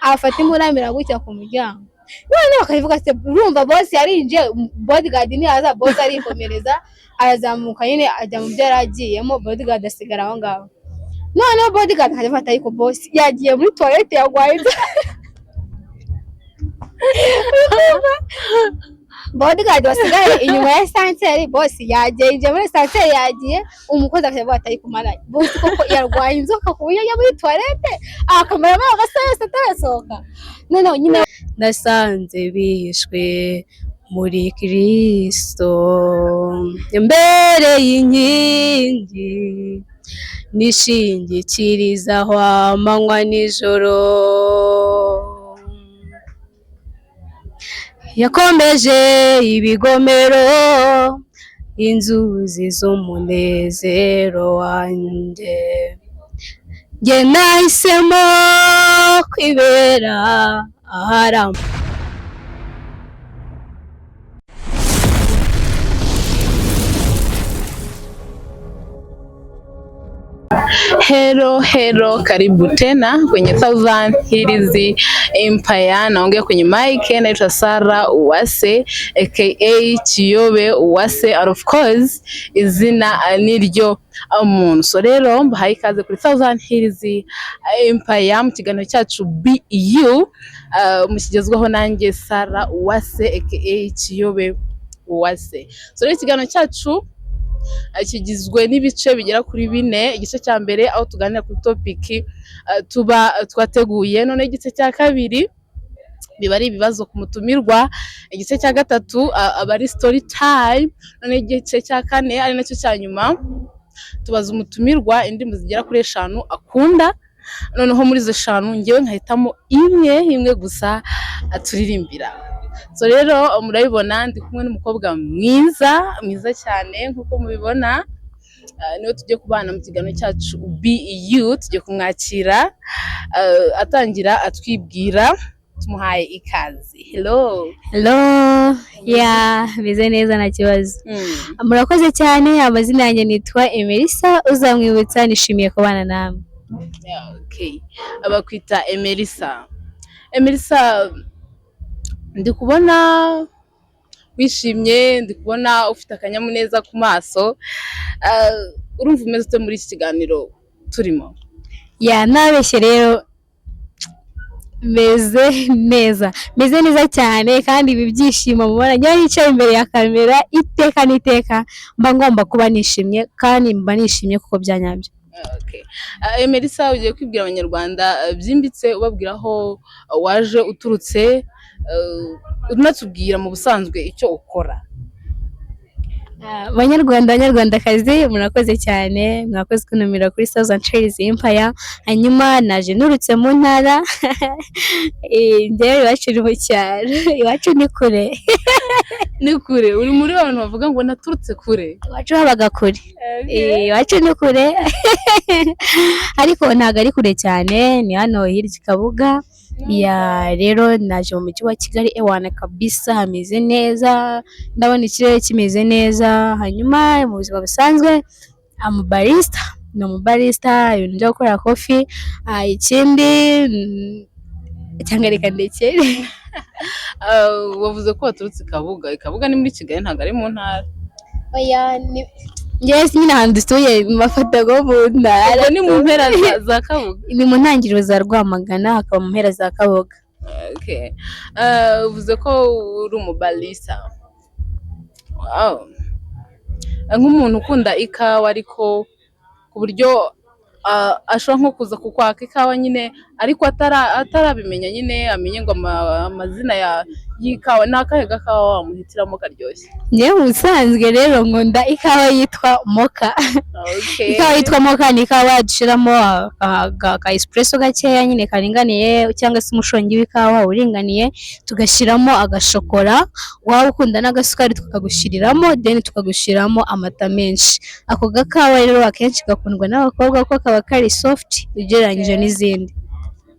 afata imburamira gutya ku muryango none bakavuga se urumva boss yarinje bodyguard ni aza boss arikomereza arazamuka nyine ajya mu byo yaragiyemo bodyguard asigara aho ngaho none bodyguard nkajya ariko boss yagiye muri toilette yagwaye bodyguard wasigaye inyuma ya sanctuary boss yagiye muri sanctuary yagiye umukozi akavuga ati kumara boss koko yarwaye inzoka ku buryo ya muri toilette akamera bagasayose atarasohoka none nyine nasanze bishwe muri Kristo imbere y'inkingi nishingikirizaho amanywa nijoro yakomeje ibigomero inzuzi z'umunezero wanjye njye nahisemo kwibera aharama Hello, karibu tena kwenye Thousand Hills Empire. Naongea kwenye mic, naitwa Sarah Uwase aka Kiyobe Uwase, and of course izina niryo umuntu. So rero mbahaye ikaze kuri Thousand Hills Empire mu kiganiro cyacu BU mushyigezweho nanjye Sarah Uwase aka Kiyobe Uwase. So rero ikiganiro cyacu kigizwe n'ibice bigera kuri 4. Igice cya mbere aho tuganira kuri topic tuba twateguye, none igice cya kabiri biba ari ibibazo ku mutumirwa, igice cya gatatu aba ari story time, none igice cya kane ari nacyo cya nyuma tubaza umutumirwa indirimbo zigera kuri 5 akunda, noneho muri zo 5 ngewe nkahitamo imwe gusa aturirimbira. So rero murabibona ndi kumwe n'umukobwa mwiza cyane nkuko mubibona, niwe tujye kubana mu kiganiro cyacu BU. Tujye kumwakira atangira atwibwira, tumuhaye ikaze. Hello bize neza nta kibazo. Murakoze cyane. Amazina yanjye nitwa Emelisa, uzamwibutsa nishimiye kubana namwe. Okay, abakwita Emelisa. Ndi kubona wishimye, ndi kubona ufite akanyamuneza ku maso, urumva umeze ute muri iki kiganiro turimo? Nabeshye rero meze neza cyane, kandi ibi byishimo mubona njye yicaye imbere ya kamera iteka mba ngomba kuba nishimye, kandi mba nishimye kuko byanyabyo. Okay. Emelisa, ugiye kwibwira abanyarwanda byimbitse ubabwira aho waje uturutse, unatubwira mu busanzwe icyo ukora. Banyarwandakazi murakoze cyane, mwakoze kunumira kuri Thousand Hills Empire. Hanyuma naje nurutse mu ntara njyewe iwacu ni mu cyaro, iwacu ni kure. Ni kure? Uri muri abantu bavuga ngo naturutse kure? Iwacu habaga kure. Iwacu ni kure ariko ntabwo ari kure cyane, ni hano hirya Kabuga. Rero naje mu mujyi wa Kigali ewana kabisa, hameze neza, ndabona ikirere kimeze neza. Hanyuma mu buzima busanzwe ni umubarista, ibintu byo gukora coffee. Ikindi cyangwa reka ndekere. Wavuze ko waturutse Kabuga ni muri Kigali, ntabwo ari mu ntara? Oya, yes, nyine ahantu dutuye mafata go mu ntara. Ni mu mpera za Kabuga? Ni mu ntangiriro za Rwamagana, hakaba mu mpera za Kabuga. Okay. Uvuze ko uri umubarista. Wow. Nk'umuntu ukunda ikawa ariko ku buryo ashobora nko kuza kukwaka ikawa nyine ariko atarabimenya nyine amenye ngo amazina y'ikawa, ni akahe gakawa wamuhitiramo karyoshye? Njyewe ubusanzwe rero nkunda ikawa yitwa moka. Okay. Ikawa yitwa moka ni ikawa dushiramo ka espresso gakeya nyine karinganiye, cyangwa se umushongi w'ikawa uringaniye, tugashyiramo agashokora, waba ukunda n'agasukari tukagushiriramo, then tukagushiramo amata menshi. Ako gakawa rero akenshi gakundwa n'abakobwa kuko kaba kari soft ugereranyije n'izindi.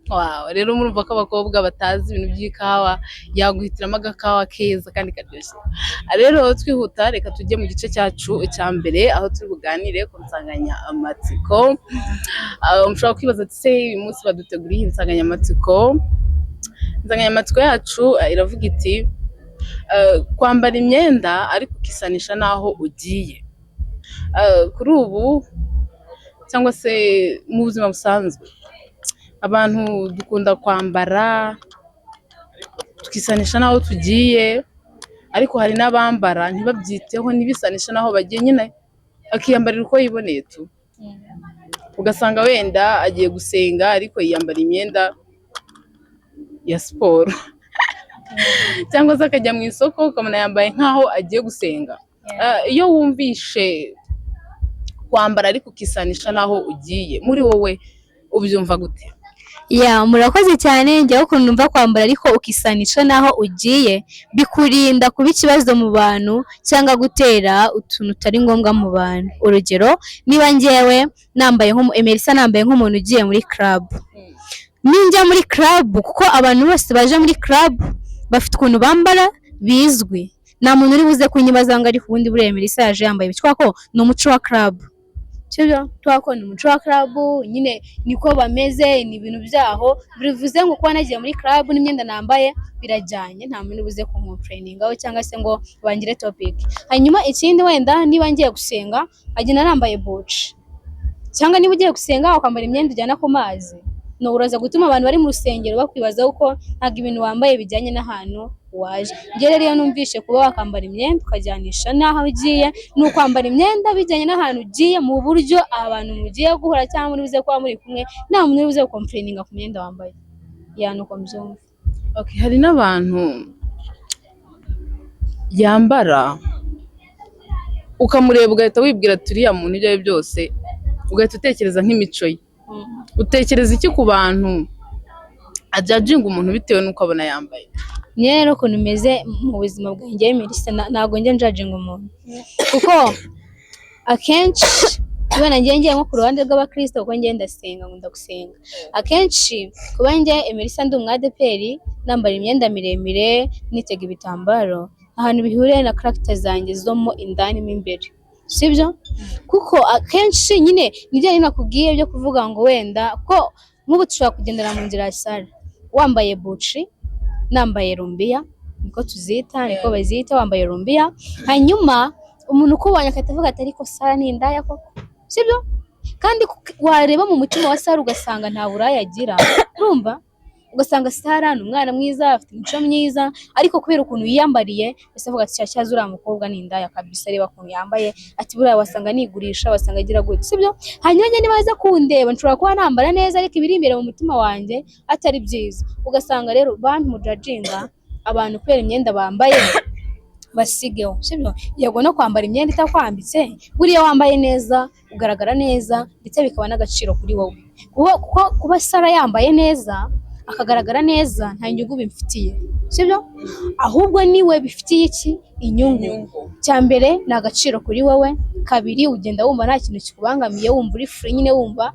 Wow, rero murumva ko abakobwa batazi ibintu by'ikawa yaguhitiramo agakawa keza kandi karyoshye. Rero twihuta, reka tujye mu gice cyacu cya mbere aho turi buganire ku nsanganyamatsiko. Mushobora kwibaza ati se uyu munsi baduteguriye insanganyamatsiko insanganyamatsiko yacu iravuga iti kwambara imyenda ariko ukisanisha n'aho ugiye. Kuri ubu cyangwa se mu buzima busanzwe abantu dukunda kwambara tukisanisha n'aho tugiye, ariko hari n'abambara ntibabyiteho ntibisanisha n'aho bagiye, nyine akiyambarira uko yiboneye tu. Ugasanga wenda agiye gusenga ariko yiyambara imyenda ya siporo cyangwa se akajya mu isoko ukabona yambaye nk'aho agiye gusenga. Iyo wumvishe kwambara ariko ukisanisha n'aho ugiye, muri wowe ubyumva gute? Murakoze cyane. Njyewe ukuntu numva kwambara ariko ukisanisha n'aho ugiye bikurinda kuba ikibazo mu bantu cyangwa gutera utuntu tutari ngombwa mu bantu. Urugero, niba njyewe nambaye Emerisa nambaye nk'umuntu ugiye muri club, ninjya muri club, kuko abantu bose baje muri club bafite ukuntu bambara bizwi, nta muntu uri buze kunyibaza ngo ariko ubundi buriya Emerisa yaje yambaye bityo, ko ni umuco wa club. Sibyo, twako ni umuco wa club, nyine niko bameze, ni ibintu byaho. Bivuze ngo kuba nagiye muri club n'imyenda nambaye birajyanye, nta muntu ubuze kumuplayingaho cyangwa se ngo bangire topic. Hanyuma ikindi, wenda niba ngiye gusenga agenda nambaye buci, cyangwa niba ugiye gusenga ukambara imyenda ijyana ku mazi, no uraza gutuma abantu bari mu rusengero bakwibaza uko ntabwo ibintu wambaye bijyanye n'ahantu waje. Njye rero iyo numvishe kuba wakambara imyenda ukajyanisha n'aho ugiye, ni ukwambara imyenda bijyanye n'ahantu ugiye, mu buryo abantu mugiye guhura cyangwa muri buze kuba muri kumwe nta muntu uri buze gukomplaininga ku myenda wambaye. Nuko mbyumva. Okay, hari n'abantu yambara ukamureba ugahita wibwira turiya muntu ibyo byose, ugahita utekereza nk'imico ye. Utekereza iki ku bantu ajajinga umuntu bitewe n'uko abona yambaye? Rero ukuntu meze mu buzima bwanjye Emerisa, ntabwo njye njajinga umuntu, kuko akenshi ubona ngiye nko ku ruhande rw'abakristo, kuko njye ndasenga, nkunda gusenga. Akenshi kuba njye Emerisa ndi umwadeperi nambara imyenda miremire nitega ibitambaro, ahantu bihuriye na character zanjye zo mo indani mo imbere, sibyo? Kuko akenshi nyine nibyo nakubwiye byo kuvuga ngo wenda ko nk'ubu tushobora kugendera mu nzira ya Sara wambaye buci, nambaye rumbiya, niko tuzita, niko bazita, wambaye rumbiya, hanyuma umuntu ukubonye akahita avuga ati ariko Sara ni indaya koko, sibyo? Kandi wareba mu mutima wa Sara ugasanga nta buraya agira, urumva? Ugasanga Sara ni umwana mwiza, afite imico myiza, ariko kubera ukuntu yiyambariye ese avuga ati cyaza uriya mukobwa ni indaya kabisa, reba ukuntu yambaye, ati buriya wasanga nigurisha, wasanga agira gute, sibyo? Hanyuma njye nibaza kundeba nshobora kuba nambara neza ariko ibiri imbere mu mutima wanjye atari byiza. Ugasanga rero bantu mujajinga abantu kubera imyenda bambaye basigeho, sibyo? Yego no kwambara imyenda itakwambitse, buriya wambaye neza ugaragara neza, ndetse bikaba n'agaciro kuri wowe. Kuba Sara yambaye neza akagaragara neza nta nyungu bimfitiye, sibyo? Ahubwo niwe bifitiye iki? Inyungu. Cyambere ni agaciro kuri wowe, kabiri ugenda wumva nta kintu kikubangamiye, wumva uri free, nyine wumva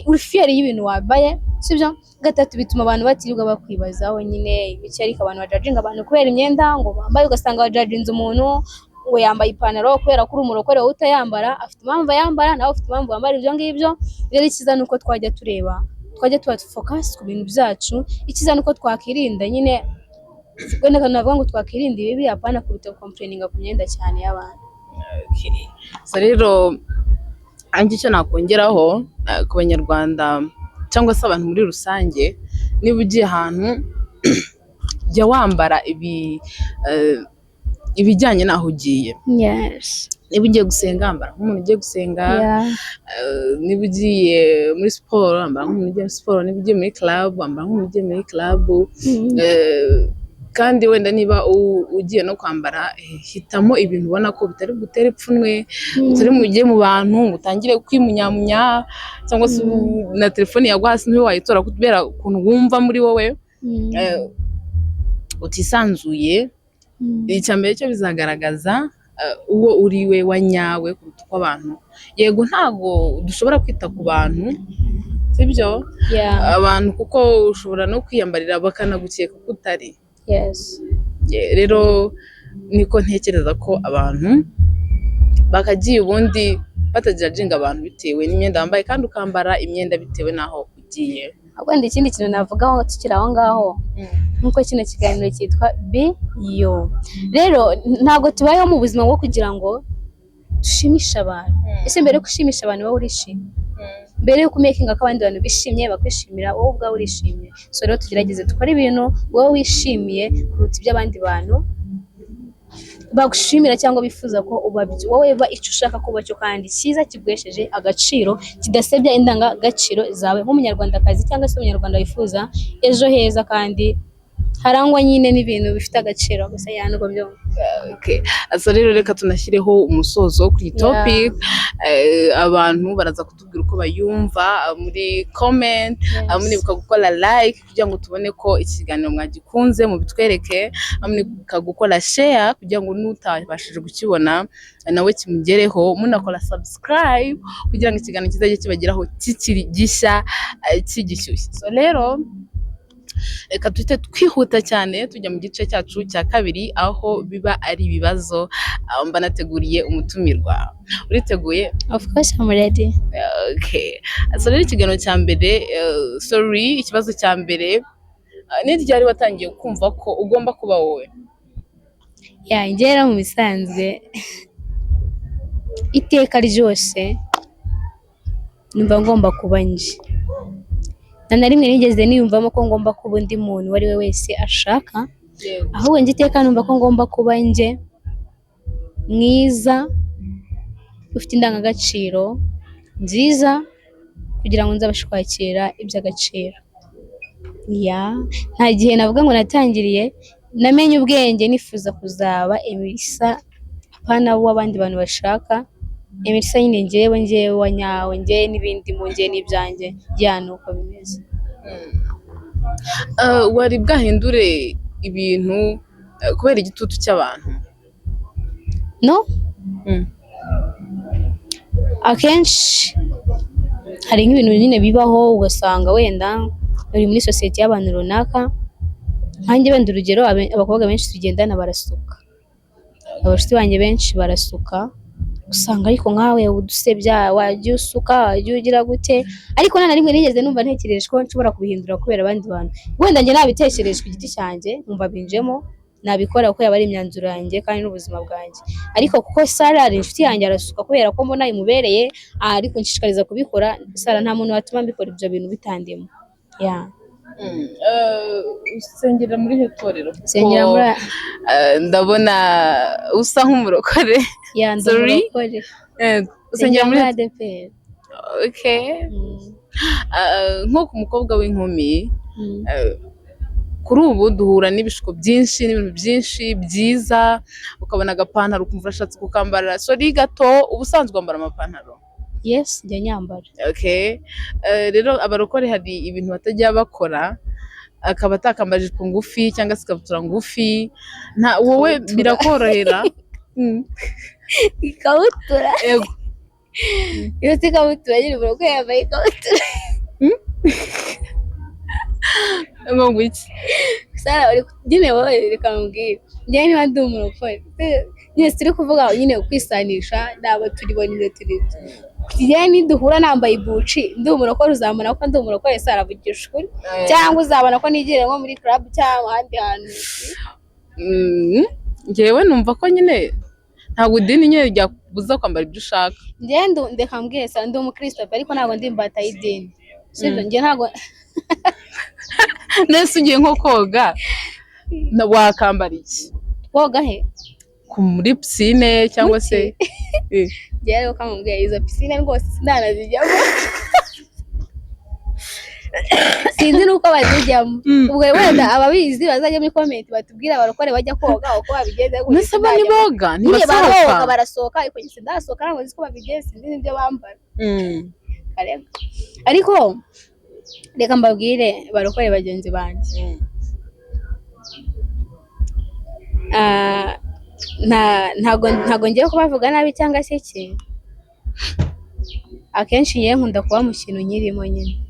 uri fier y'ibintu wambaye, sibyo? Gatatu bituma abantu batirirwa bakwibazaho nyine ibiki, ariko abantu bajajinga abantu kubera imyenda ngo bambaye, ugasanga bajajinze umuntu ngo yambaye ipantaro kubera ko uri umurokore wowe utayambara, afite impamvu yambara, nawe ufite impamvu wambara ibyo ngibyo. Rero ikiza nuko twajya tuba focus ku bintu byacu, ikiza nuko twakirinda nyine, wenda navuga ngo twakirinda ibibi, apana kubita complaininga ku myenda cyane y'abantu. So rero anjye icyo nakongeraho ku banyarwanda cyangwa se abantu muri rusange, niba ugiye ahantu jya wambara ibijyanye n'aho ugiye. Yes. Niba ugiye gusenga ambara nk'umuntu ugiye gusenga, niba ugiye muri siporo ambara nk'umuntu ugiye muri siporo, niba ugiye muri club ambara nk'umuntu ugiye muri club. Kandi wenda niba ugiye no kwambara, hitamo ibintu ubona ko bitari gutera ipfunwe, utari mugiye mu bantu ngo utangire kwimunyamunya, cyangwa se na telefone yagwa hasi ntiwe wayitora kubera ukuntu wumva muri wowe utisanzuye. Icyambere cyo bizagaragaza uwo uriwe wa nyawe kuruta uko abantu. Yego ntago dushobora kwita ku bantu, sibyo? Abantu kuko ushobora no kwiyambarira bakanagukeka ko utari. Yes. Rero niko ntekereza ko abantu bakagiye ubundi batajajinga abantu bitewe n'imyenda wambaye, kandi ukambara imyenda bitewe n'aho ugiye. wenda ikindi kintu navugaho tukiri aho ngaho nkuko kino kiganiro cyitwa Be You. Rero ntabwo tubayeho mu buzima bwo kugira ngo dushimishe abantu. Ese mbere yo gushimisha abantu wowe urishimye? Mbere yo kumekinga ko abandi bantu bishimye bakwishimira, wowe ubwawe urishimye? So rero tugerageze dukora ibintu wowe wishimiye kuruta iby'abandi bantu bagushimira cyangwa bifuza ko ubabyo. Wowe ba icyo ushaka kuba cyo kandi cyiza kiguhesheje agaciro, kidasebya indangagaciro zawe nk'umunyarwandakazi cyangwa se umunyarwanda wifuza ejo heza kandi harangwa nyine n'ibintu bifite agaciro. Gusa yanubwo byo Okay. So rero reka tunashyireho umusozo kuri topic. Abantu baraza kutubwira uko bayumva muri comment, muribuka gukora like kugira ngo tubone ko ikiganiro mwagikunze, mu bitwereke, muribuka gukora share kugira ngo nutabashije kukibona nawe kimugereho, munakora subscribe kugira ngo ikiganiro kizajye kibageraho kikiri gishya kigishyushye. So rero reka tuhite twihuta cyane tujya mu gice cyacu cya kabiri aho biba ari ibibazo. Mba nateguriye umutumirwa. Uriteguye? Of course I'm ready. Okay. So rero ikiganiro cya mbere, ikibazo cya mbere, ni ryari watangiye kumva ko ugomba kuba wowe? Ngera mu bisanzwe iteka ryose numva ngomba kuba nje. Na rimwe nigeze niyumvamo ko ngomba kuba undi muntu wari we wese ashaka, ahubwo njye iteka numva ko ngomba kuba nje mwiza, ufite indangagaciro nziza kugira ngo nzabashe kwakira iby'agaciro. Nta gihe navuga ngo natangiriye namenye ubwenge nifuza kuzaba Emelisa, apana w'abandi bantu bashaka. Emelisa nyine njyewe wanyawe, njyewe n'ibindi mu njyewe n'ibyanjye nuko bimeze. Wari bwahindure ibintu kubera igitutu cy'abantu? No. Akenshi hari nk'ibintu nyine bibaho ugasanga wenda uri muri sosiyete y'abantu runaka. Nkanjye wenda urugero, abakobwa benshi tugendana barasuka, abashuti banjye benshi barasuka, usanga ariko nkawe udusebya, wajya usuka, wajya ugira gute, ariko nta na rimwe nigeze numva ntekereje ko nshobora kubihindura kubera abandi bantu. Wenda njye nabitekereje ku giti cyanjye numva binjemo, nabikora kuko yaba ari imyanzuro yanjye kandi n'ubuzima bwanjye. Ariko kuko Sara ari inshuti yanjye arasuka kubera ko mbona imubereye, ariko nshishikariza kubikora. Sara nta muntu watuma mbikora ibyo bintu bitandimo. Usengera muri hetorero? Sengera muri ndabona usa nk'umurokore. Ndamurokore. Usengera muri ADEPR. Okay. Nko ku mukobwa w'inkumi, kuri ubu duhura n'ibishuko byinshi n'ibintu byinshi byiza, ukabona agapantaro ukumva urashatse kukambara. Gato ubusanzwe wambara amapantaro? Yes, njya nyambara. Okay. Rero abarokore hari ibintu batajya bakora, akaba atakambaje ijipo ngufi cyangwa se ikabutura ngufi. Wowe birakorohera? Ikabutura? Yego. Iyo si ikabutura nyine umuntu ko yambaye ikabutura. Ngo iki? Sara uri nyine wowe reka mubwire, njyewe niba ndi umurokore nyine turi kuvuga nyine kwisanisha ntabwo turibonye turi. Njyewe niduhura nambaye ibuci ndi umurokore uzabona ko ndi umurokore. Sara avugisha ukuri, cyangwa uzabona ko nigire nko muri club cyangwa ahandi hantu. Njyewe numva ko nyine ntabwo idini nyine ryakubuza kwambara ibyo ushaka. Njyewe ndeka mbwire Sara ndi umukristo ariko ntabwo ndi imbata y'idini. Sibyo njye ntabwo nese ugiye nko koga wakambara iki? Koga he? Muri pisine cyangwa se? Njyewe rero kamubwiye izo pisine rwose sinanazijyamo. Sinzi nuko bazijyamo. Ubwo wenda ababizi bazajya muri comment batubwira abarokore bajya koga uko babigenza. Nese bo niboga ntibasohoka? Barasohoka ariko njye sindasohoka ntabwo nzi ko babigenza, sinzi n'ibyo bambara. Ariko reka mbabwire barokore bagenzi banjye, ntago ngiye kubavuga nabi cyangwa se iki. Akenshi ngiye nkunda kuba mu kintu nyirimo nyine.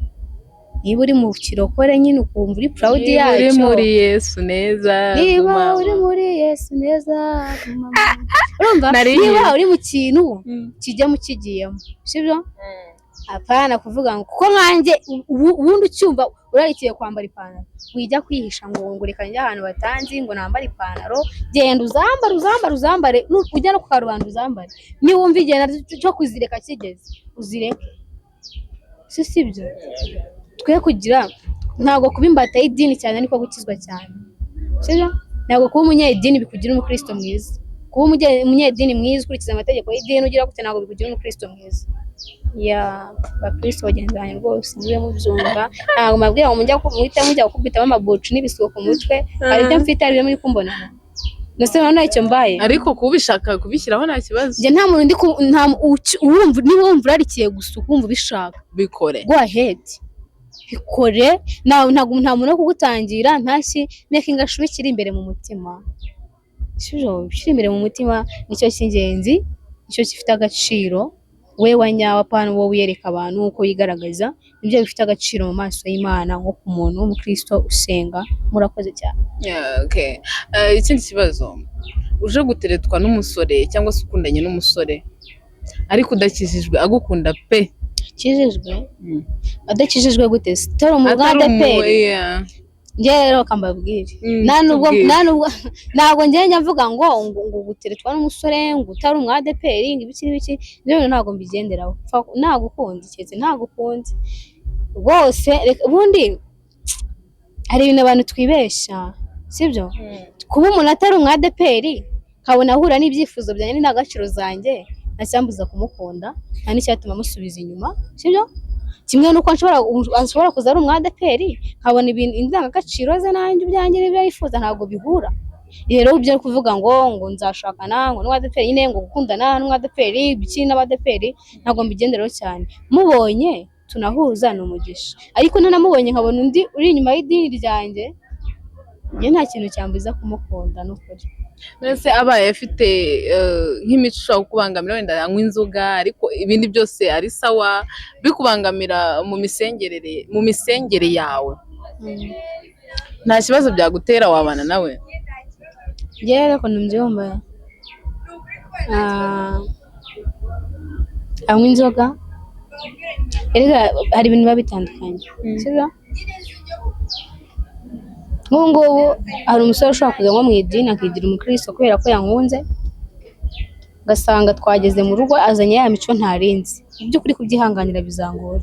Niba uri mu kirokore nyine ukumva uri proud yacyo. Uri muri Yesu neza. Niba uri muri Yesu neza. Urumva? Niba uri mu kintu kijya mu kigiyemo, sibyo? apana kuvuga ngo kuko nkanjye ubundi ucyumva urarikiye kwambara ipantaro wijya kwihisha ngo reka njye ahantu batanzi ngo nambare ipantaro genda uzambare ujya no ku karubanda uzambare niwumva igenda cyo kuzireka kigeze uzireke sibyo twe kugira ntabwo kuba imbata y'idini cyane niko gukizwa cyane sibyo ntabwo kuba umunyedini bikugira umukristo mwiza kuba umunyedini mwiza ukurikiza amategeko y'idini ugira gute ntabwo bikugira umukristo mwiza ya bakristo bagenzanye rwose mube mubyumva ntabwo mabwira ngo mujya gukubitamo amabucu n'ibisuko ku mutwe hari ibyo mfite ari byo muri kumbonana nase none icyo mbaye ariko kubishaka kubishyiraho nta kibazo je nta muntu urumva niba wumva urarikiye gusa ukumva ubishaka bikore go ahead bikore nta muntu wo kugutangira ntashyi making sure kiri imbere mu mutima kiri imbere mu mutima nicyo cy'ingenzi nicyo gifite agaciro we wanyawa pana wowe uyereka abantu uko yigaragaza nibyo bifite agaciro mu maso y'Imana nko ku muntu w'umukristo usenga murakoze cyane. Okay. Ikindi kibazo uje guteretwa n'umusore cyangwa se ukundanye n'umusore ariko udakijijwe agukunda pe kijijwe adakijijwe gute sitoro mu Rwanda pe nge rero kambabwire ntabwo njye mvuga ngo guteretwa n'umusore ngo utari umwadeperi ngo ibiki rero ntabwo mbigenderaho nagukunze cyeze nagukunze rwose ubundi hari ibintu abantu twibesha sibyo kuba umuntu atari umwadeperi kabona ahura n'ibyifuzo byanjye n'agaciro zanjye nacyambuza kumukunda nta n'icyatuma musubiza inyuma sibyo kimwe nuko ashobora kuza ari umwadeperi nkabona ibintu indangagaciro ze nanjye ibyanjye n'ibyo yifuza ntabwo bihura rero ibyo kuvuga ngo nzashakana ngo n'umwadeperi nyine ngo gukundana n'umwadeperi biki n'abadeperi ntabwo mbigenderaho cyane mubonye tunahuza ni umugisha ariko nanamubonye nkabona undi uri inyuma y'idini ryanjye njye nta kintu cyambuza kumukunda n'ukuri mbese abaye afite nk'imico ushobora kukubangamira wenda anywa inzoga ariko ibindi byose ari sawa bikubangamira mu misengere yawe nta kibazo byagutera wabana nawe njyewe ko ntumbyumva anywa inzoga hari ibintu biba bitandukanye sibyo nk'ubu ngubu hari umusore ushobora kuza nko mu idini akigira umukristo kubera ko yankunze ugasanga twageze mu rugo azanye ya mico ntarinzi by'ukuri kubyihanganira bizangora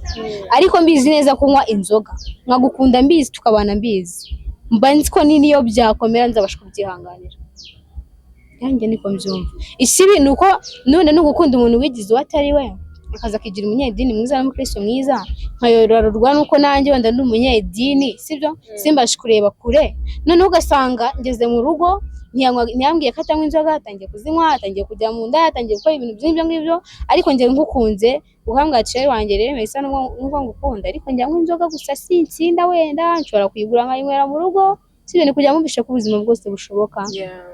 ariko mbizi neza kunywa inzoga nkagukunda mbizi tukabana mbizi mba nzi ko niyo byakomera nzabasha kubyihanganira yanjye niko mbyumva ikibi ni uko none no gukunda umuntu wigize uwo atari we akaza akigira umunyedini mwiza n'umukristo mwiza nkayororwa nuko nanjye wenda ndi umunyedini sibyo simbashe kureba kure noneho ugasanga ngeze mu rugo ntiyambwiye ko atanywa inzoga atangiye kuzinywa atangiye kujya mu nda atangiye gukora ibintu by'ibyo ngibyo ariko njye ngukunze uhangayikishije wanjye rero bisa n'ubwo ngukunda ariko njya nywa inzoga gusa sinsinda wenda nshobora kuyigura nkayinywera mu rugo sibyo ni kujya mubishe ko ubuzima bwose bushoboka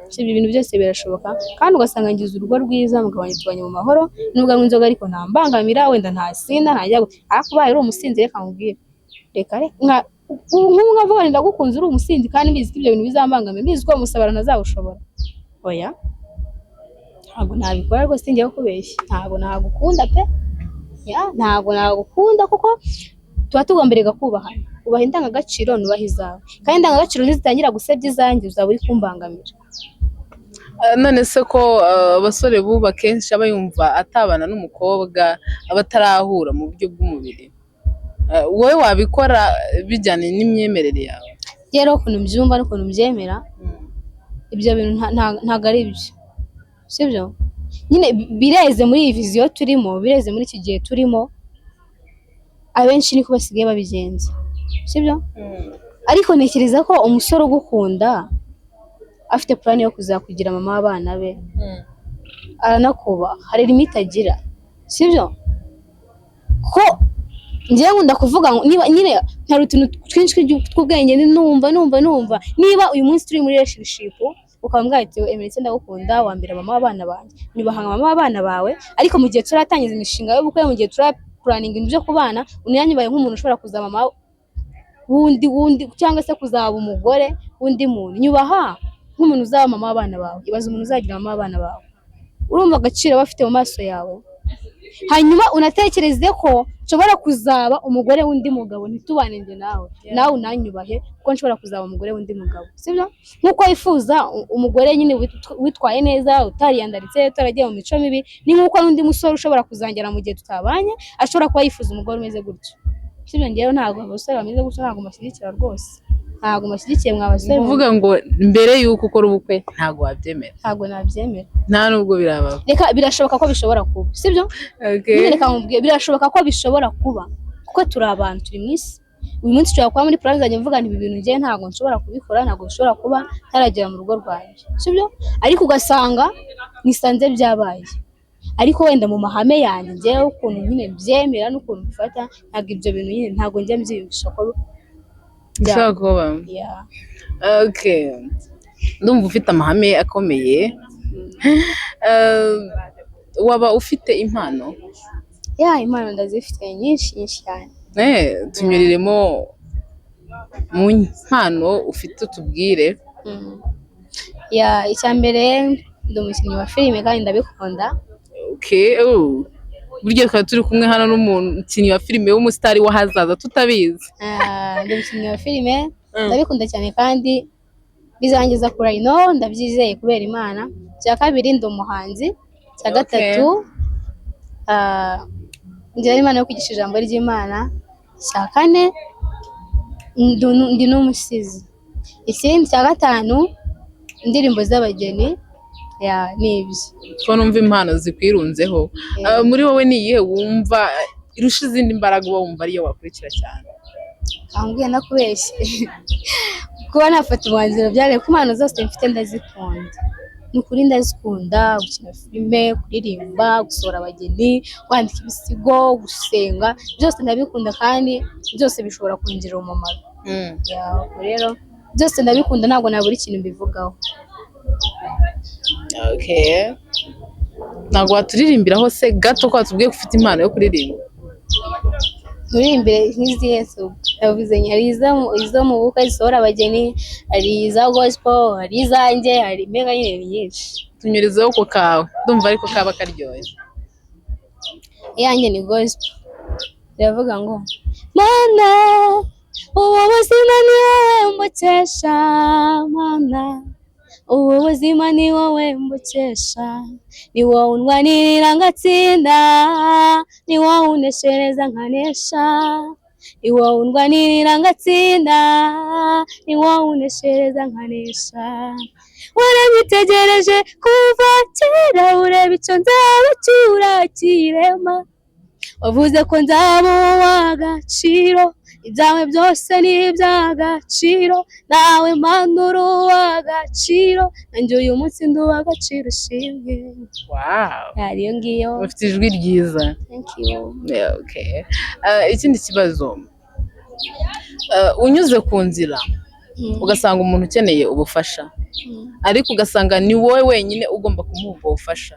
sibyo ibintu byose birashoboka kandi ugasanga ngize urugo rwiza mugabanye tubanye mu mahoro nubwo anywa inzoga ariko ntambangamira wenda ntasinda ntajya ariko ubaye uri umusinzi reka nkubwire reka nk'ubu nkavuga ngo ndagukunze uri umusinzi kandi mbizi ko ibyo bintu bizambangamira mbizi ko umusabara ntazawushobora oya ntabwo nabikora rwose ngiye kubeshya ntabwo nagukunda pe ntabwo nagukunda kuko tuba tugomberega kubahana ubaha indangagaciro nubaha izawe kandi indangagaciro nizitangira gusebya izanjye uzaba uri kumbangamira none se ko abasore buba kenshi aba yumva atabana n'umukobwa aba atarahura mu buryo bw'umubiri wowe wabikora bijyanye n'imyemerere yawe rero ukuntu mbyumva n'ukuntu mbyemera ibyo bintu ntabwo ari byo sibyo nyine bireze muri iyi viziyo turimo bireze muri iki gihe turimo abenshi niko basigaye babigenza sibyo ariko ntekereza ko umusore ugukunda afite plan yo kuzakugira mama w'abana be aranakuba hari limit agira sibyo ko ngiye nkunda kuvuga ngo niba nyine hari utuntu twinshi tw'ubwenge numva niba uyu munsi turi muri relationship ukambwira ati emeretse ndagukunda wambira mama w'abana banjye nibahanga mama w'abana bawe ariko mu gihe turatangiza imishinga yo gukora mu gihe planning ibintu byo kubana unyanyibaye nk'umuntu ushobora kuza mama wundi cyangwa se kuzaba umugore wundi muntu nyubaha nk'umuntu uzaba mama w'abana bawe ibaza umuntu uzagira mama w'abana bawe urumva agaciro bafite mu maso yawe hanyuma unatekereze ko nshobora kuzaba umugore w'undi mugabo, ntitubane njye nawe unanyubahe kuko nshobora kuzaba umugore w'undi mugabo, sibyo? Nk'uko wifuza umugore nyine witwaye neza, utariyandaritse, utaragiye mu mico mibi, ni nk'uko n'undi musore ushobora kuzangera mu gihe tutabanye ashobora kuba yifuza umugore umeze gutyo, sibyo? Ngewe ntabwo abasore bameze gutyo ntabwo mbashyigikira rwose, ntabwo mbashyigikiye mwabasore. Uvuga ngo mbere y'uko ukora ubukwe ntabwo wabyemera? Ntabwo nabyemera, nta nubwo biraba. reka birashoboka ko bishobora kuba, sibyo? Reka nkubwire birashoboka ko bishobora kuba kuko turi abantu, turi mu isi. Uyu munsi nshobora kuba muri plan zanjye mvuga nti ibi bintu ngiye ntabwo nshobora kubikora, ntabwo bishobora kuba ntaragera mu rugo rwanjye, sibyo? Ariko ugasanga nisanze byabaye, ariko wenda mu mahame yanjye ngewe ukuntu nyine byemera n'ukuntu bifata, ntabwo ibyo bintu nyine ntabwo njya mbyiyumvisha ko ushobora kuba. Okay, ndumva ufite amahame akomeye. Waba ufite impano? Impano ndazifite nyinshi cyane. Tunyuriremo mu mpano ufite utubwire. Icya mbere ndi umukinnyi wa filime kandi ndabikunda. Okay, burya twari turi kumwe hano n'umukinnyi wa filime w'umusitari w'ahazaza tutabizi. Ndi umukinnyi wa filime ndabikunda cyane kandi bizangiza kuri ino, ndabyizeye kubera Imana. Cya kabiri ndi umuhanzi. Cya gatatu ngira Imana yo kwigisha ijambo ry'Imana. Cya kane ndi n'umusizi. Ikindi cya gatanu indirimbo z'abageni. Nibyo ko numva impano zikwirunzeho. Muri wowe ni iyihe wumva irusha izindi mbaraga uba wumva ariyo wakurikira cyane? Ambwiye nakubeshye kuba nafata umwanzuro byari ko impano zose mfite ndazikunda. Ni ukuri ndazikunda, gukina filime, kuririmba, gusohora abageni, kwandika ibisigo, gusenga, byose ndabikunda kandi byose bishobora kungirira umumaro. Rero byose ndabikunda, ntabwo nabura ikintu mbivugaho. Okay, ntabwo waturirimbiraho se gato ko watubwiye ko ufite impano yo kuririmba? Muririmbe nk'izihe se? Yavuze hari izo mu bukwe zisohora abageni, hari iza gospel, hari izanjye, hari mega nyine nyinshi. Tunyurizeho ku kawe, ndumva ariko kaba karyoye. Iyanjye ni gospel, iravuga ngo Mana ubu buzima ni wowe mbukesha, Mana ubu buzima ni wowe mbukesha, ni wowe undwanirira ngatsinda, ni wowe uneshereza nkanesha, ni wowe undwanirira ngatsinda, ni wowe uneshereza nkanesha. Warabitegereje kuva kera, ureba icyo nzaba cyurakirema, wavuze ko nzaba uw'agaciro, ibyawe byose ni iby'agaciro, nawe Mana uri uw'agaciro, nanjye uyu munsi ndi uw'agaciro ushimwe. Iyo ngiyo. Ufite ijwi ryiza. Thank you. Okay. Ikindi kibazo, unyuze ku nzira ugasanga umuntu ukeneye ubufasha, ariko ugasanga ni wowe wenyine ugomba kumuha ubwo bufasha,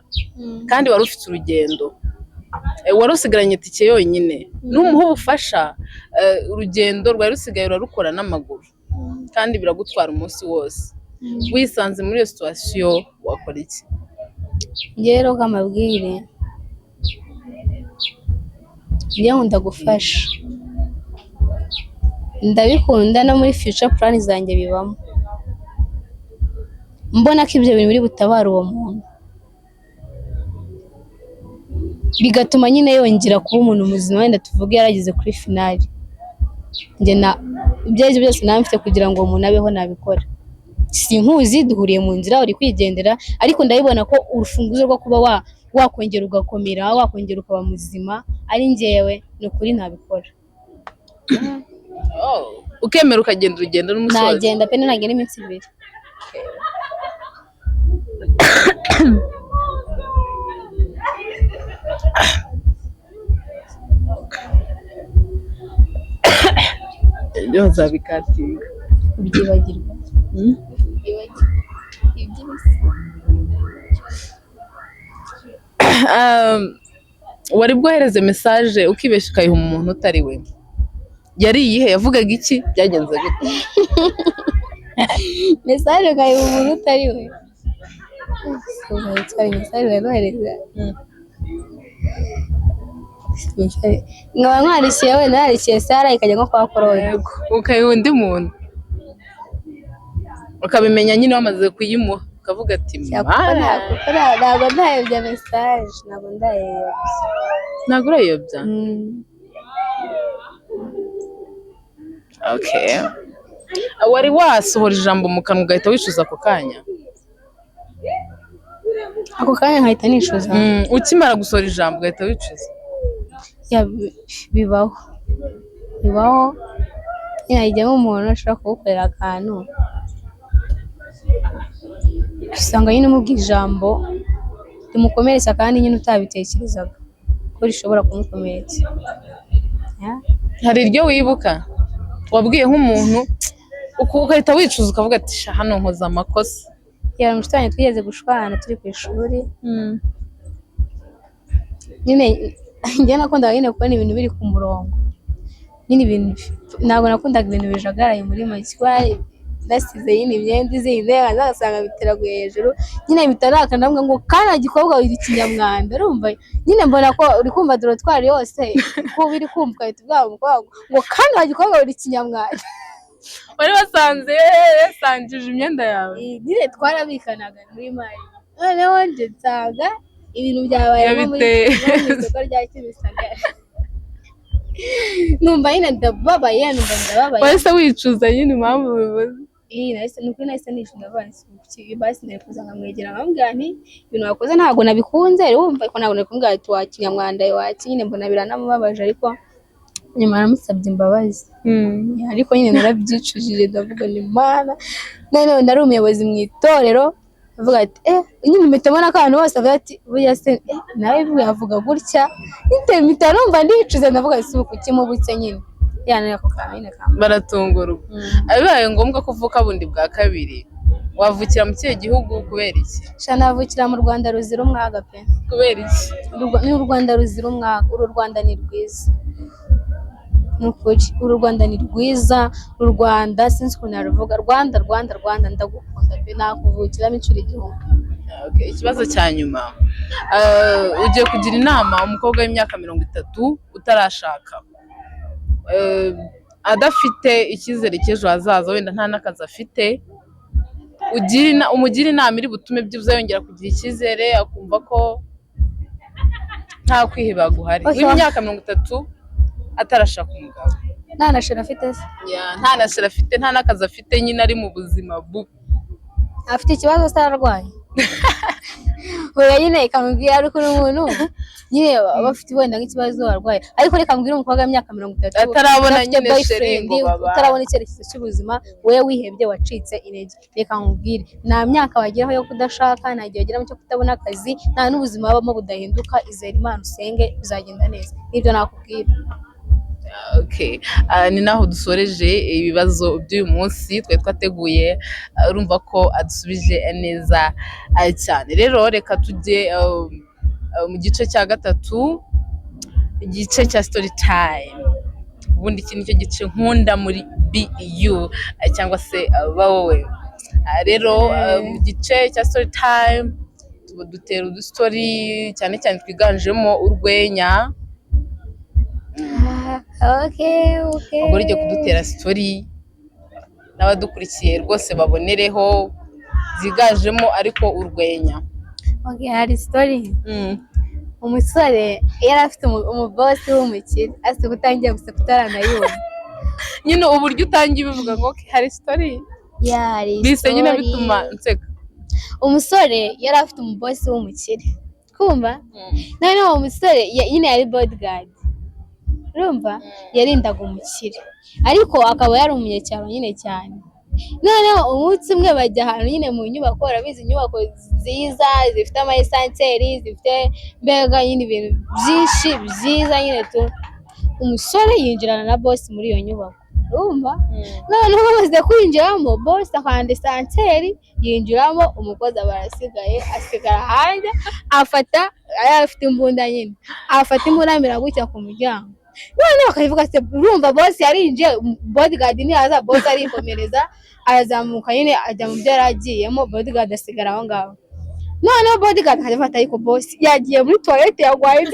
kandi wari ufite urugendo, wari usigaranye itike yonyine, numuha ubufasha urugendo rwari rusigaye urarukora n'amaguru kandi biragutwara umunsi wose. Wisanze muri iyo situation wakora iki? Ngero kamabwire njye nkunda gufasha, ndabikunda, no muri future plan zanjye bibamo, mbona ko ibyo bintu biri butabara uwo muntu, bigatuma nyine yongera kuba umuntu muzima, wenda tuvuge yarageze kuri finali. Njye ibyo aribyo byose namfite kugira ngo uwo muntu abeho nabikora. Sinkuzi, duhuriye mu nzira, uri kwigendera, ariko ndabibona ko urufunguzo rwo kuba wakongera ugakomera, wakongera ukaba muzima ari njyewe, ni ukuri nabikora. Ukemera ukagenda urugendo n'umusozi? Nagenda pe, nagenda iminsi 2. Ibyo zabikatinga ubyibagirwa. Wari bwohereze message ukibesha ukayiha umuntu utari we, yari iyihe? Yavugaga iki? Byagenze gute? Message ukayiha umuntu utari we? Message nkaba nkwandikiye wenda yandikiye Sara ikajya nko kwa Claude ukayiha undi muntu ukabimenya nyine wamaze kuyimuha ukavuga ati ntabwo ndayobya message ntabwo urayobya. Okay, wari wasohora ijambo mu kanwa ugahita wicuza ako kanya nkahita nicuza ukimara gusohora ijambo ugahita wicuza? bibaho yajyamo umuntu ashobora kugukorera akantu usanga nyine umubwira ijambo rimukomeretsa kandi nyine utabitekerezaga ko rishobora kumukomeretsa. Hari iryo wibuka wabwiye nk'umuntu ugahita wicuza ukavuga ati hano nkoze amakosa? Yari umusitani twigeze gushwana turi ku ishuri nyine njye nakundaga nyine kubona ibintu biri ku murongo nyine ibintu ntabwo nakundaga ibintu bijagaraye muri make nasize nyine imyenda izinze agasanga biteraguye hejuru nyine bitaraka ndamwe ngo kana gikobwa wiri kinyamwanda urumva nyine mbona ko uri kumva dorotwari yose ko biri kumva kahita ubwabo ngo kana gikobwa wiri kinyamwanda. Wari wasanze sangije imyenda yawe? Nyine twarabikanaga muri mari noneho nje nsanga ibintu byabaye muri isoko rya Kimisagara numva nyine ndababaye wese wicuza nyine impamvu bivuze nahise nishinga basi nari kuza nkamwegera nkambwira nti ibintu wakoze ntabwo nabikunze urumva ko ntabwo nakumva ati wakinyamwanda waki nyine mbona biranamubabaje ariko nyuma namusabye imbabazi ariko nyine narabyicujije ndavuga ni mana none nari umuyobozi mu itorero avuga ati nyine mitemona abantu bose avuga ati buya se nawe bivuye avuga gutya mpita numva ndicuza ndavuga ati ubu kukimubutse nyine yana ako kana nyine baratungurwa. Abibaye ngombwa ko uvuka bundi bwa kabiri wavukira mu kihe gihugu kubera iki? Navukira mu Rwanda ruzira umwaga pe. Kubera iki? Ni u Rwanda ruzira umwaga, uru Rwanda ni rwiza nukuri, uru Rwanda ni rwiza, uru Rwanda sinzi ukuntu naruvuga, Rwanda ndagukunda pe, nakuvukiramo inshuro igihumbi. Okay, ikibazo cya nyuma ugiye kugira inama umukobwa w'imyaka 30 utarashaka adafite icyizere cy'ejo hazaza wenda nta n'akazi afite, umugira inama iri butume byibuze yongera kugira icyizere akumva ko nta kwiheba guhari w'imyaka 30 atarashaka umugabo? Nta nashira afite se? Nta nashira afite, nta n'akazi afite, nyine ari mu buzima bubi. Afite ikibazo cyararwaye oya nyine ikamubwira ariko n'umuntu nyine bafite wenda nk'ikibazo barwaye, ariko reka mbwira umukobwa w'imyaka 30 atarabona nyine sheringo baba utarabona icyerekezo cy'ubuzima, wewe wihebye wacitse intege, reka nkubwire nta myaka wageraho yo kudashaka, nta gihe wageramo cyo kutabona akazi, nta n'ubuzima babamo budahinduka, izere Imana usenge bizagenda neza, nibyo nakubwira. Okay, ni naho dusoreje ibibazo by'uyu munsi twari twateguye, urumva ko adusubije neza cyane. Rero reka tujye mu gice cya gatatu, igice cya story time. Ubundi iki nicyo gice nkunda muri BU cyangwa se wowe. Rero mu gice cya story time dutera udustory cyane cyane twiganjemo urwenya. Okay. Ubwo ryo kudutera story n'abadukurikiye rwose babonereho zigajemo ariko urwenya. Okay, hari story. Umusore yari afite umubosi w'umukire, ase gutangira gusa kutaranayumva. Nyine uburyo utangiye bivuga ngo okay, hari story. Yari bise nyine bituma nseka. Umusore yari afite umubosi w'umukire. Kumva? None uwo musore nyine yari bodyguard. Urumva yarindaga umukire ariko akaba yari umunyacyaro nyine cyane. Noneho umunsi umwe bajya ahantu nyine mu nyubako, urabizi inyubako nziza zifite ama esanseri, zifite mbega nyine ibintu byinshi byiza nyine tu. Umusore yinjirana na boss muri iyo nyubako, urumva? Noneho bamaze kwinjiramo boss akanda esanseri yinjiramo, umukozi barasigaye asigara hanze, afite imbunda nyine, afata imuramira gutya ku muryango. None bakavuga ati urumva boss yarinjiye, bodyguard ni haza, boss arikomereza arazamuka nyine ajya mu byo yaragiyemo, bodyguard asigara aho ngaho. None bodyguard akajya afata ariko boss yagiye muri toilette yagwaye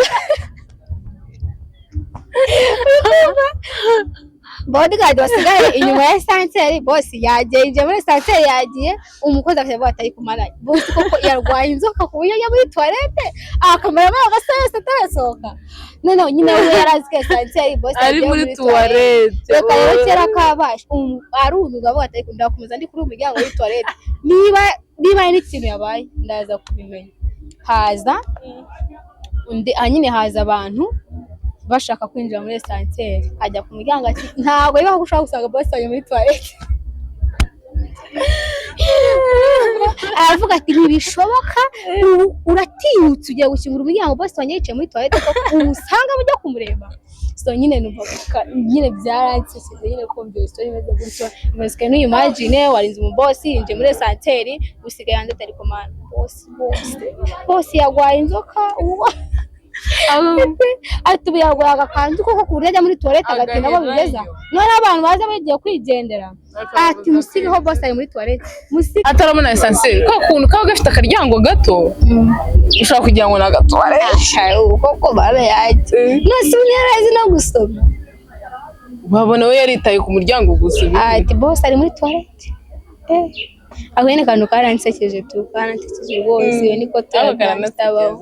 bodyguard wasigaye inyuma ya sanceri boss yagiye muri sanceri yagiye umukozi akavuga ati kumara boss koko yarwaye inzoka ku buryo muri toilette akamera agasaya atarasohoka none nyine we yarazike sanceri boss ari muri toilette rero kera kabasha ari umugabo ati ndakomeza ndi kuri umuryango w'i toilette niba ari ikintu yabaye ndaza kubimenya haza undi anyine haza abantu bashaka kwinjira muri sanceri ajya ku muryango ati ntabwo yibaho gushaka gusanga boss ari muri toilette aravuga ati ntibishoboka uratinyutse ugiye gukingura umuryango boss wanjye yicaye muri toilette ko usanga mujya kumureba so nyine numva nyine byaransekeje nyine kumva story imeze gutyo imeze n'uyu imagine warinze mu boss yinje muri sanceri usigaye hanze atari komanda boss yagwaye inzoka uwa ati biyagwaye agakanzu koko ku buryo ajya muri toilette agatinda abo bigeza none abantu baza bagiye kwigendera ati musigeho boss ari muri toilette atarabona sanceri ko kuntu kaba gafite akaryango gato ushaka kugira ngo na toilette koko babe yaje nose unyarazi no gusoma babona we yaritaye ku muryango gusa ati boss ari muri toilette aho yene kantu karansekeje tu karansekeje rwose niko tutabaho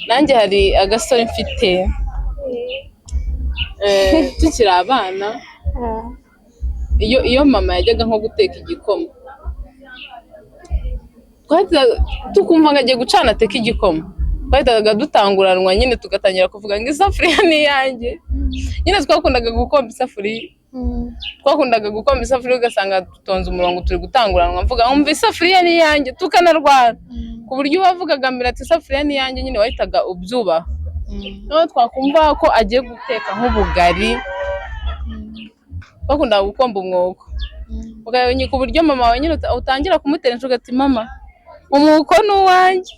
nanjye hari agasore mfite tukiri abana iyo mama yajyaga nko guteka igikoma tukumva ngo agiye gucana ateka igikoma twahitaga dutanguranwa nyine tugatangira kuvuga ngo isafuriya ni iyanjye nyine twakundaga gukomba isafuriya ugasanga dutonze umurongo turi gutanguranwa mvuga umva isafuriya ni iyanjye tukanarwana ku buryo wavugaga mbere ati isafuriya ni iyanjye nyine wahitaga ubyubaha none twakumva ko agiye guteka nk'ubugari twakundaga gukomba umwuko ukabonye ku buryo mama wawe nyine utangira kumuteresha ugati mama umwuko ni uwanjye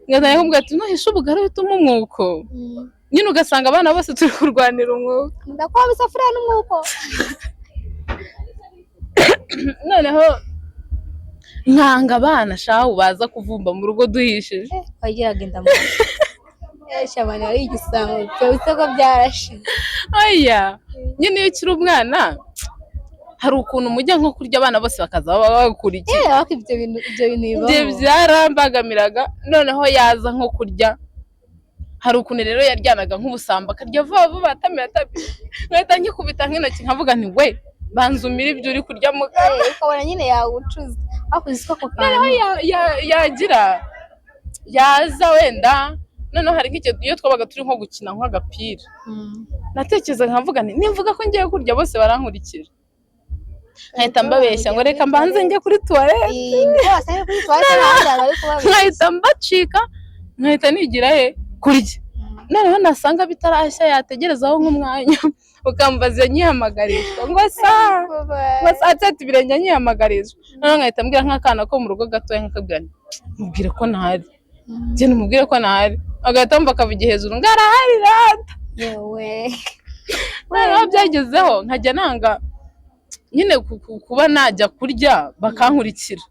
ngatangira kumubwira ati ntuhishe ubugari utuma umwuko nyine ugasanga abana bose turi kurwanira umwuko ndakwaba isafuriya n'umwuko noneho nkanga abana shahu baza kuvumba mu rugo duhishije wagiraga indamu shamani ari igisambo byose ko byarashize oya nyine iyo ukiri umwana hari ukuntu mujya nko kurya abana bose bakaza bagukurikiye ariko ibyo bintu bibaho byarambagamiraga noneho yaza nko kurya hari ukuntu rero yaryanaga nk'ubusambo akarya vuba vuba atamira nkahita nkikubita nk'intoki nkavuga nti we banzumira ibyo uri kurya mu kanwa ukabona nyine yawucuza hakuze ko noneho yaza wenda noneho hari iyo twabaga turi nko gukina nk'agapira natekereza nkavuga nti nimvuga ko ngiye kurya bose barankurikira nkahita mbabeshya ngo reka mbanze njye kuri toilette nkahita mbacika nkahita nigira he kurya noneho nasanga bitarashya yategerezaho nk'umwanya ukambaza nyihamagarizwa ngo saa tatu birenge nyihamagarizwa noneho nkahita mbwira nk'akana ko mu rugo gatoya nkakabwira mubwire ko ntahari genda umubwire ko ntahari agahita wumva akavugira hejuru ngo arahari rata noneho byagezeho nkajya nanga nyine kuba najya kurya bakankurikira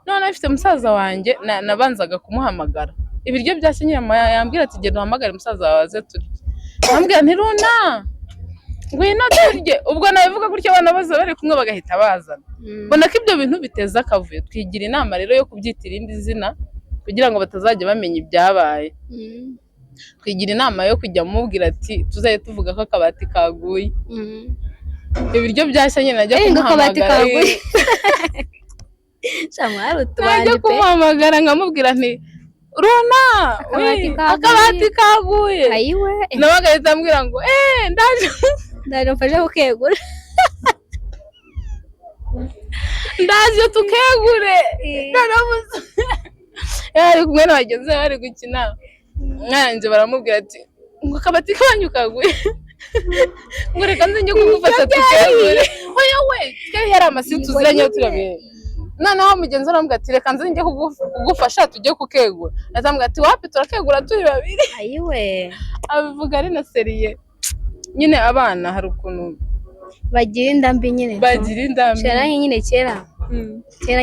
noneho afite musaza wanjye nabanzaga kumuhamagara ibiryo byashye nyuma yambwira ati genda uhamagare musaza wawe aze turye ambwira nti runa ngwino turye ubwo nabivuga gutyo abana bose bari kumwe bagahita bazana mbona ko ibyo bintu biteza akavuyo twigira inama rero yo kubyita irindi zina kugira ngo batazajya bamenya ibyabaye twigira inama yo kujya mubwira ati tuzajye tuvuga ko akabati kaguye ibiryo byashye nyine najya kumuhamagara najya kumuhamagara nkamubwira nti runa akabati kaguye nawe agahita ambwira ngo ndaje mfashe kukegura ndaje tukegure yari kumwe n'abagenzi bari gukina mwanjye baramubwira ati ngo akabati kanyu kaguye ngo reka nze njye kugufata tukegure oya we twari yari amasi tuziranye turabere noneho mugenzi aramubwira ati reka nze njye kugufasha tujye kukegura azambwira ati wapi turakegura turi babiri abivuga ari na seriye nyine abana hari ukuntu bagira indambi nyine kera nyine kera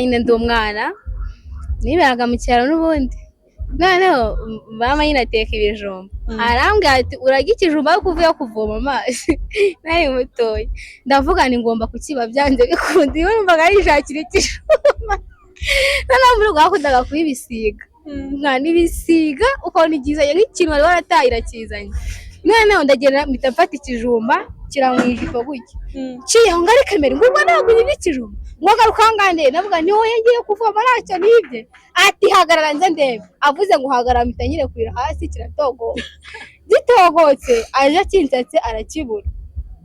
nyine ndi umwana niberaga mu cyaro n'ubundi noneho mama nyine ateka ibijumba arambwira ati urarya ikijumba ariko uvuye kuvoma amazi nari mutoya ndavuga ni ngomba kukiba byanze bikunda iyo numvaga yishakira ikijumba noneho muri ubwo hakundaga kubibisiga n'ibisiga ukabona igizanye nk'ikintu wari warataye irakizanye noneho ndagenda mpita mfata ikijumba kiramwa ijipo gutya ciye aho ngari kamera ngo ubona ntabwo nyine ikijumba ngo agaruka ngande navuga ni wowe ngiye kuvoma ntacyo nibye ati hagarara nze ndebe avuze ngo hagarara mpita nyine kurira hasi kiratogoka gitogotse aje akinsatse arakibura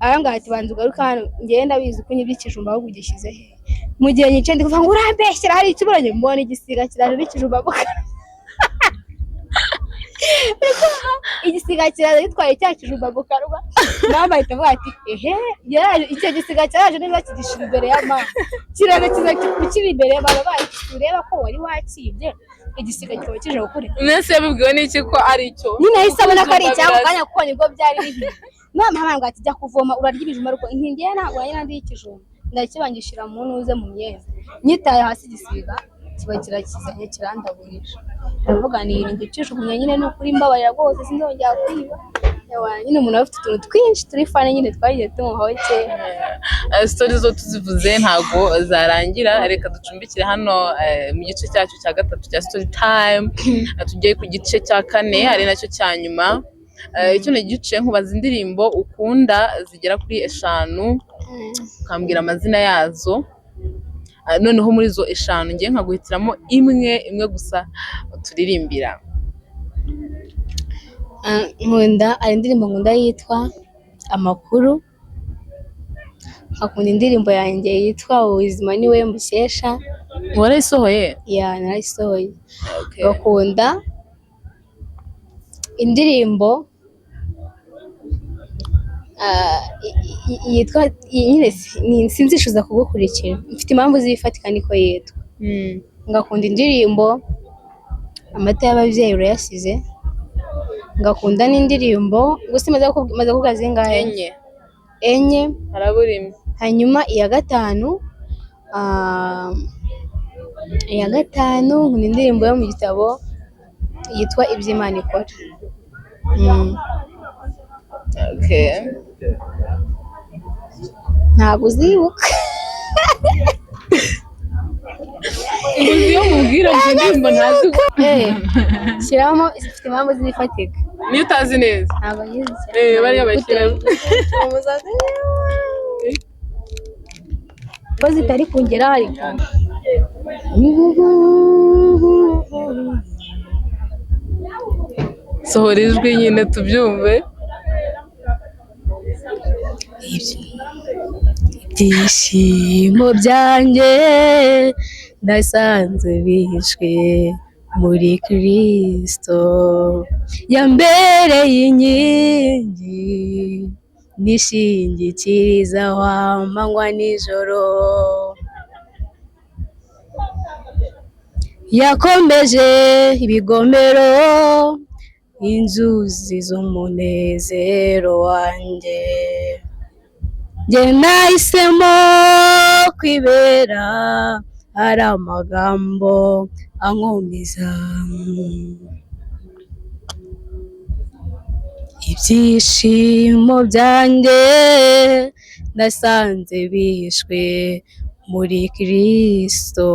arambwira ati banza ugaruka hano ngenda bizi ko nyibye ikijumba ahubwo ugishyize he mu gihe nyice ndi kuvuga ngo urambeshyira hari ikiburanye mbona igisiga kiraje n'ikijumba igisiga kiraje gitwaye cya kijumba mu kanwa mama ahita avuga ati ehe icyo gisiga cyaraje niba kigishira imbere ya mama kiraje kiza kiri imbere ya mama ureba ko wari wakibye igisiga kikaba kije gukurira mwese yabibwiwe n'iki ko ari cyo nyine yahise abona ko ari icyago kanya kuko nibwo byari bibi mama arambwira ati jya kuvoma urarya ibijumba ariko nkingiye ntabwo nandi y'ikijumba ndakibangishira mu ntuze mu myenda nyitaye hasi igisiga kiba kirakizanye kirandaburisha ndavuga ni ibintu cyishukunye nyine n'ukuri mbabarira rwose sinzongera kwiba nyine umuntu afite utuntu twinshi turi fane nyine twagiye tumuhaho kera story zo tuzivuze ntago zarangira reka ducumbikire hano mu gice cyacu cya gatatu cya story time tugiye ku gice cya kane ari nacyo cya nyuma icyo ni gice nkubaza indirimbo ukunda zigera kuri 5 ukambwira amazina yazo noneho muri zo 5 ngiye nkaguhitiramo imwe gusa turirimbira nkunda ari indirimbo nkunda yitwa Amakuru nkakunda indirimbo yanjye yitwa Ubuzima ni we Mukesha warayisohoye narayisohoye bakunda indirimbo yitwa nyine sinzishuza kugukurikira mfite impamvu zifatika niko yitwa ngakunda indirimbo Amata y'Ababyeyi urayasize ngakunda n'indirimbo gusa maze kuvuga zingahe enye haraburimo hanyuma iya gatanu nkunda indirimbo yo mu gitabo yitwa Iby'Imana Ikora ntabwo uzibuka iyo mubwira ngo indirimbo ntazi shyiramo zifite impamvu zifatika niyo utazi neza ntabwo nyizi bariya bashyiramo ko zitari kungeraho ariko sohora ijwi nyine tubyumve ibyishimo byanjye ndasanze bishwe muri Kristo yambereye inkingi nishingikiriza amanywa nijoro yakomeje ibigomero inzuzi z'umunezero wanjye njye nahisemo kwibera ari amagambo ankomeza ibyishimo byanjye nasanze bishwe muri Kristo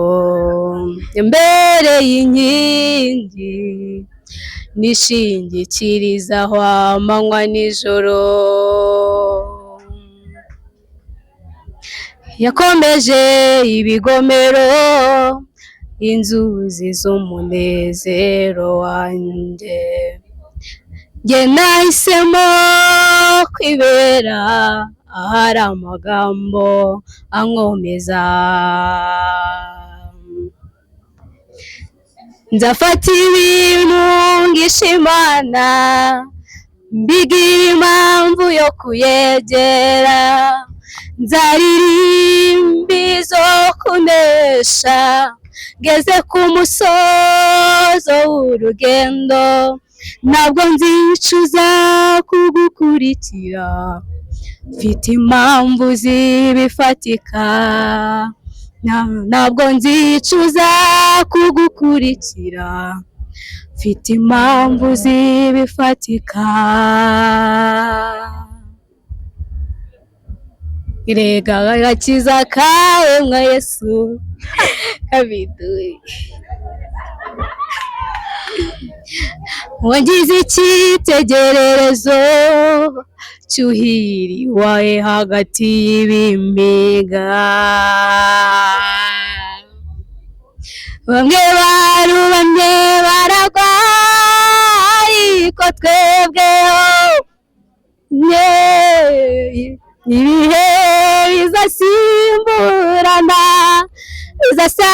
yambereye inkingi nishingikirizaho amanywa nijoro yakomeje ibigomero inzuzi z'umunezero wanjye njye nahisemo kwibera ahari amagambo ankomeza nzafata ibintu ngisha Imana mbigira impamvu yo kuyegera nzaririmba izo kunesha ngeze ku musozo w'urugendo ntabwo nzicuza kugukurikira mfite impamvu zibifatika ntabwo nzicuza kugukurikira mfite impamvu zibifatika, irega agakiza kawe mwa Yesu kabiduye. Wangize icyitegererezo cyuhiriwe hagati y'ibimiga, bamwe barubamye baragwa ariko twebweho ibihe bizasimburana bizasa.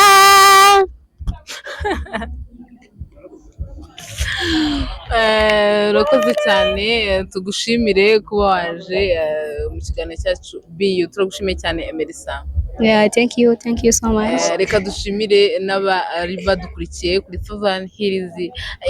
Urakoze cyane, tugushimire kuba waje mu kiganiro cyacu BU. Turagushimiye cyane Emerisa. Yeah, thank you so much. Reka dushimire n'abari badukurikiye kuri Southern Hills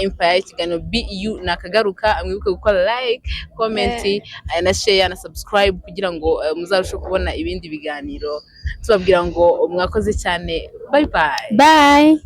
Empire. Ikiganiro BU nakagaruka, mwibuke gukora like, comment na share na subscribe kugira ngo muzarusheho kubona ibindi biganiro. Tubabwira ngo mwakoze cyane. Bye bye. Bye.